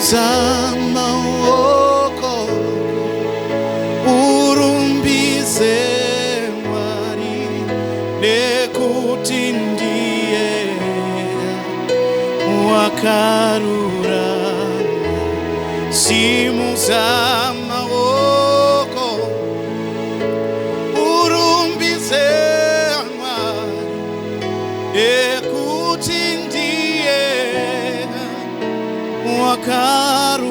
Simuzama oko urumbize mwari nekuti ndiye wakarurama. Simuzama oko urumbize mwari nekuti ndiye wakarurama.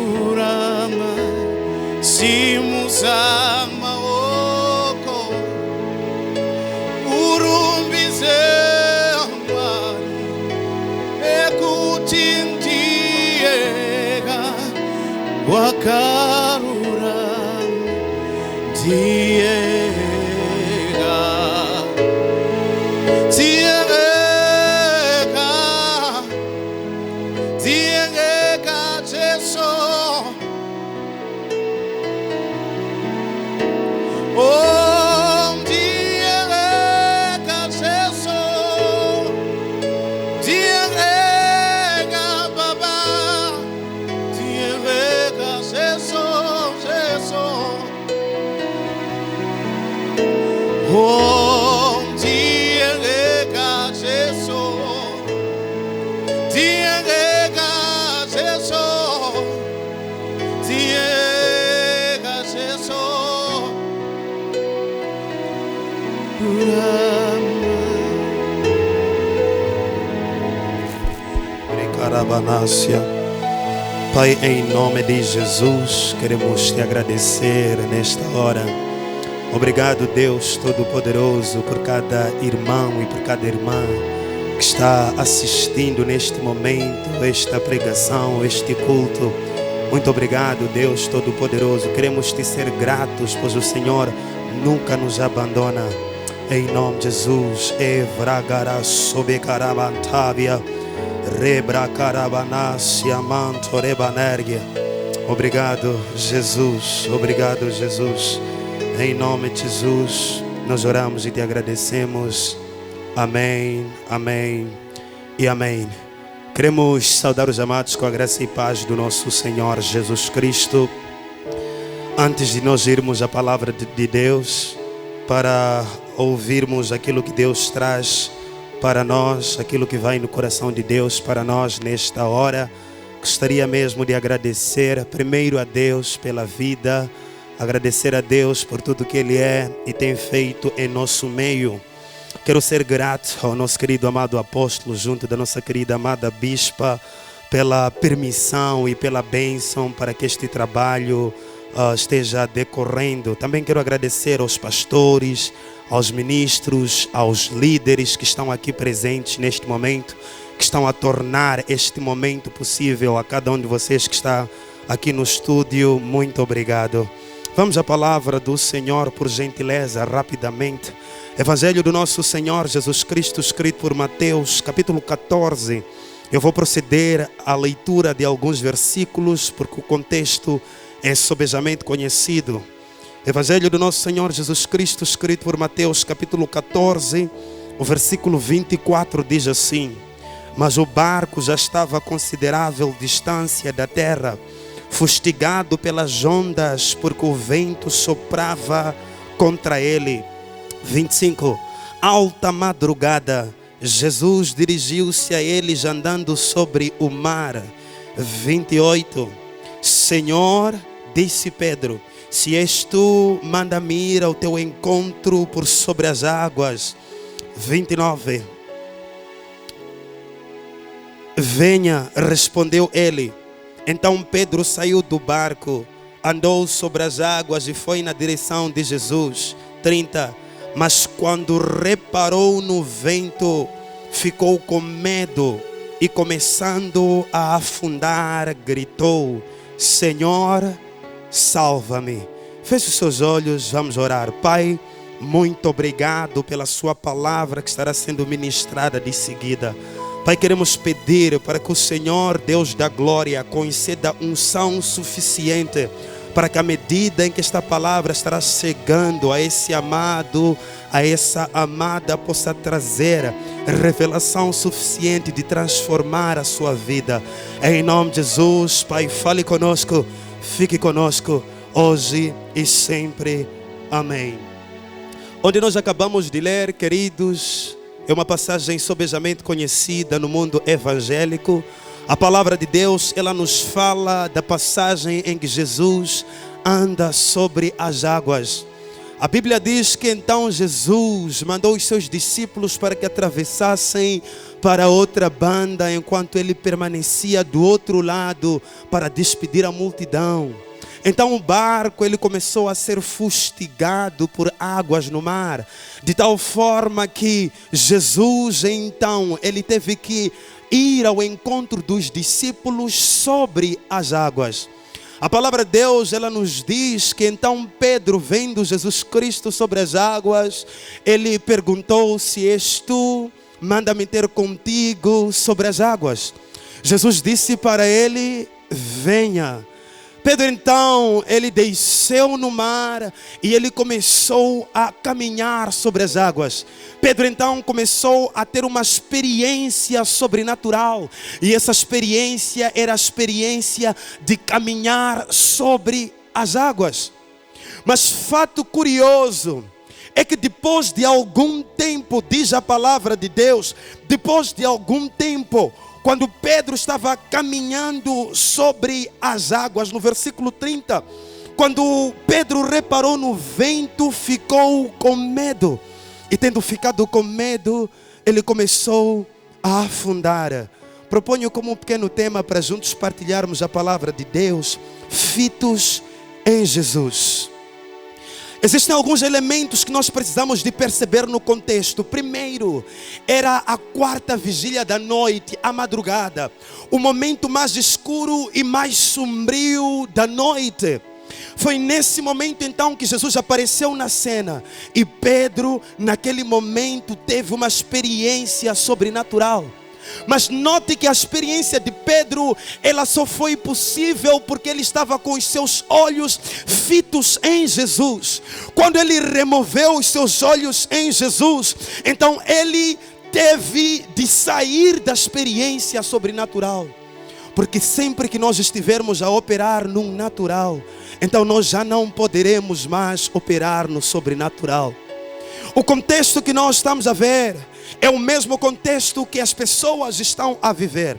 Simuzama oko urumbize mwari nekuti ndiye wakarurama. Ndiye Pai, em nome de Jesus, queremos te agradecer nesta hora. Obrigado, Deus Todo-Poderoso, por cada irmão e por cada irmã que está assistindo neste momento, esta pregação, este culto. Muito obrigado, Deus Todo-Poderoso. Queremos te ser gratos, pois o Senhor nunca nos abandona. Em nome de Jesus, Evragara Sobekarabantábia. Obrigado, Jesus. Obrigado, Jesus. Em nome de Jesus, nós oramos e te agradecemos. Amém, amém e amém. Queremos saudar os amados com a graça e paz do nosso Senhor Jesus Cristo. Antes de nós irmos à palavra de Deus, para ouvirmos aquilo que Deus traz para nós, aquilo que vai no coração de Deus para nós nesta hora, gostaria mesmo de agradecer primeiro a Deus pela vida, agradecer a Deus por tudo que Ele é e tem feito em nosso meio. Quero ser grato ao nosso querido amado apóstolo, junto da nossa querida amada bispa, pela permissão e pela bênção para que este trabalho esteja decorrendo. Também quero agradecer aos pastores, aos ministros, aos líderes que estão aqui presentes neste momento, que estão a tornar este momento possível. A cada um de vocês que está aqui no estúdio, muito obrigado. Vamos à palavra do Senhor, por gentileza, rapidamente. Evangelho do nosso Senhor Jesus Cristo, escrito por Mateus, capítulo 14. Eu vou proceder à leitura de alguns versículos, porque o contexto é sobejamente conhecido. Evangelho do nosso Senhor Jesus Cristo, escrito por Mateus, capítulo 14, o versículo 24 diz assim: mas o barco já estava a considerável distância da terra, fustigado pelas ondas, porque o vento soprava contra ele. 25. Alta madrugada, Jesus dirigiu-se a eles andando sobre o mar. 28. Senhor, disse Pedro, se és tu, manda-me ir ao teu encontro por sobre as águas. 29. Venha, respondeu ele. Então Pedro saiu do barco, andou sobre as águas e foi na direção de Jesus. 30. Mas quando reparou no vento, ficou com medo e, começando a afundar, gritou: Senhor, salva-me. Feche os seus olhos, vamos orar. Pai, muito obrigado pela sua palavra que estará sendo ministrada de seguida. Pai, queremos pedir para que o Senhor, Deus da glória, conceda unção suficiente para que à medida em que esta palavra estará chegando a esse amado, a essa amada, possa trazer revelação suficiente de transformar a sua vida. Em nome de Jesus, Pai, fale conosco, fique conosco hoje e sempre. Amém. Onde nós acabamos de ler, queridos, é uma passagem sobejamente conhecida no mundo evangélico. A palavra de Deus, ela nos fala da passagem em que Jesus anda sobre as águas. A Bíblia diz que então Jesus mandou os seus discípulos para que atravessassem para outra banda, enquanto ele permanecia do outro lado para despedir a multidão. Então o barco ele começou a ser fustigado por águas no mar, de tal forma que Jesus então ele teve que ir ao encontro dos discípulos sobre as águas. A palavra de Deus, ela nos diz que então Pedro, vendo Jesus Cristo sobre as águas, ele perguntou: se és tu, manda-me ter contigo sobre as águas. Jesus disse para ele: venha. Pedro então, ele desceu no mar e ele começou a caminhar sobre as águas. Pedro então começou a ter uma experiência sobrenatural. E essa experiência era a experiência de caminhar sobre as águas. Mas fato curioso é que depois de algum tempo, diz a palavra de Deus, depois de algum tempo, quando Pedro estava caminhando sobre as águas, no versículo 30, quando Pedro reparou no vento, ficou com medo. E tendo ficado com medo, ele começou a afundar. Proponho como um pequeno tema para juntos partilharmos a palavra de Deus: fitos em Jesus. Existem alguns elementos que nós precisamos de perceber no contexto. Primeiro, era a quarta vigília da noite, a madrugada, o momento mais escuro e mais sombrio da noite. Foi nesse momento então que Jesus apareceu na cena, e Pedro naquele momento teve uma experiência sobrenatural. Mas note que a experiência de Pedro, ela só foi possível porque ele estava com os seus olhos fitos em Jesus. Quando ele removeu os seus olhos em Jesus, então ele teve de sair da experiência sobrenatural. Porque sempre que nós estivermos a operar num natural, então nós já não poderemos mais operar no sobrenatural. O contexto que nós estamos a ver é o mesmo contexto que as pessoas estão a viver.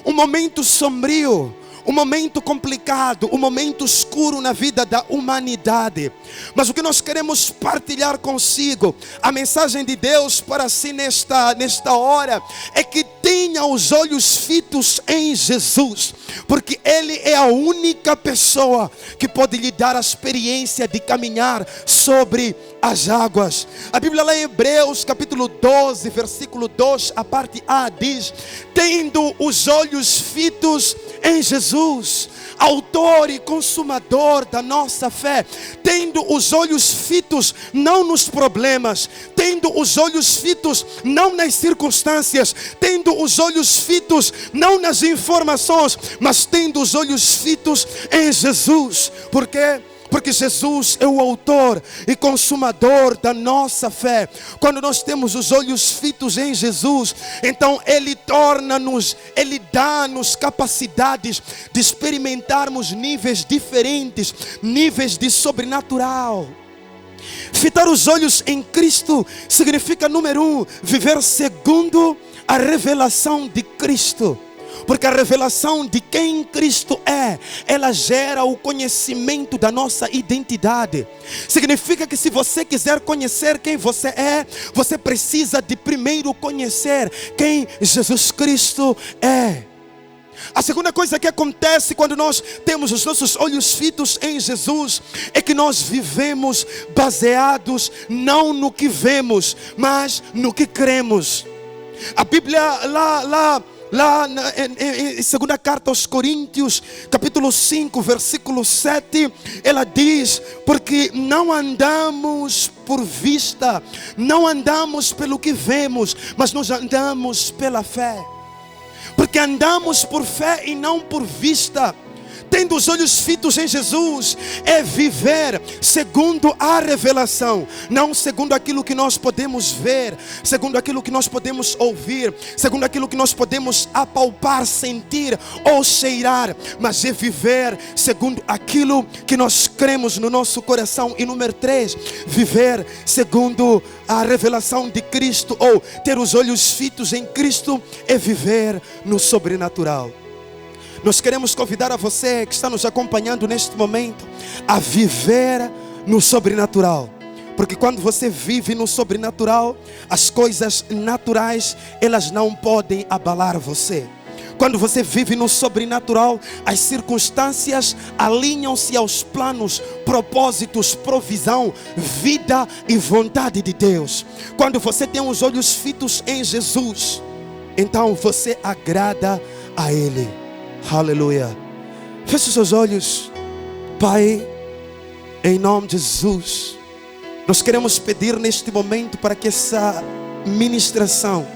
Um momento sombrio, um momento complicado, um momento escuro na vida da humanidade. Mas o que nós queremos partilhar consigo, a mensagem de Deus para si nesta hora, é que tenha os olhos fitos em Jesus, porque Ele é a única pessoa que pode lhe dar a experiência de caminhar sobre as águas. A Bíblia lá em Hebreus capítulo 12, versículo 2, a parte A diz: tendo os olhos fitos em Jesus, autor e consumador da nossa fé, tendo os olhos fitos não nos problemas, tendo os olhos fitos não nas circunstâncias, tendo os olhos fitos não nas informações, mas tendo os olhos fitos em Jesus. Por quê? Porque Jesus é o autor e consumador da nossa fé. Quando nós temos os olhos fitos em Jesus, então Ele Ele dá-nos capacidades de experimentarmos níveis diferentes, níveis de sobrenatural. Fitar os olhos em Cristo significa, número 1, viver segundo a revelação de Cristo. Porque a revelação de quem Cristo é, ela gera o conhecimento da nossa identidade. Significa que se você quiser conhecer quem você é, você precisa de primeiro conhecer quem Jesus Cristo é. A segunda coisa que acontece quando nós temos os nossos olhos fitos em Jesus é que nós vivemos baseados não no que vemos, mas no que cremos. A Bíblia lá em segunda carta aos Coríntios, capítulo 5, versículo 7, ela diz: porque não andamos por vista, não andamos pelo que vemos, mas nós andamos pela fé. Porque andamos por fé e não por vista. tendo os olhos fitos em Jesus, é viver segundo a revelação, não segundo aquilo que nós podemos ver, segundo aquilo que nós podemos ouvir, segundo aquilo que nós podemos apalpar, sentir ou cheirar, mas é viver segundo aquilo que nós cremos no nosso coração. E número 3, viver segundo a revelação de Cristo, ou ter os olhos fitos em Cristo, é viver no sobrenatural. Nós queremos convidar a você que está nos acompanhando neste momento a viver no sobrenatural. Porque quando você vive no sobrenatural, as coisas naturais, elas não podem abalar você. Quando você vive no sobrenatural, as circunstâncias alinham-se aos planos, propósitos, provisão, vida e vontade de Deus. Quando você tem os olhos fitos em Jesus, então você agrada a Ele. Aleluia. Feche os seus olhos. Pai, em nome de Jesus, nós queremos pedir neste momento para que essa ministração,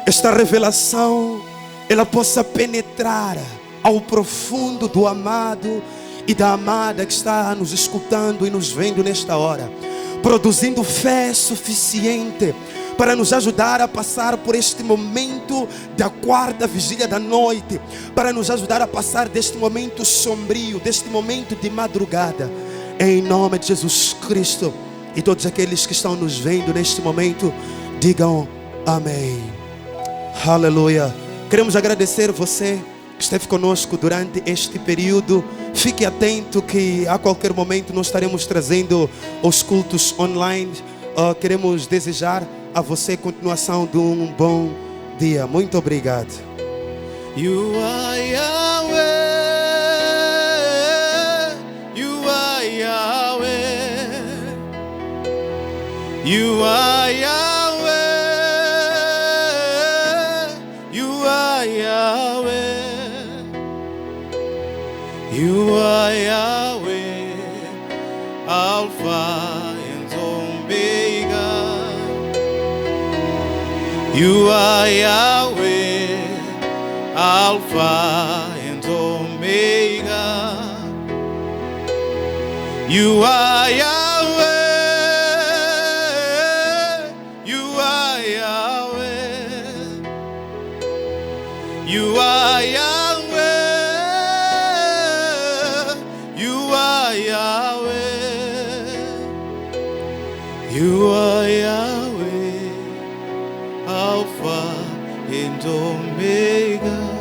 esta revelação, ela possa penetrar ao profundo do amado e da amada que está nos escutando e nos vendo nesta hora, produzindo fé suficiente para nos ajudar a passar por este momento da quarta vigília da noite, para nos ajudar a passar deste momento sombrio, deste momento de madrugada, em nome de Jesus Cristo. E todos aqueles que estão nos vendo neste momento, digam amém. Aleluia. Queremos agradecer você que esteve conosco durante este período. Fique atento que a qualquer momento nós estaremos trazendo os cultos online. Queremos desejar a você a continuação de um bom dia. Muito obrigado. You are Yahweh, you are Yahweh, you are Yahweh, you are Yahweh, you are Yahweh, Alpha and Omega. You are Yahweh, Alpha and Omega. You are Yahweh, you are Yahweh, you are Yahweh, you are Yahweh, you are Yahweh, Alpha and Omega.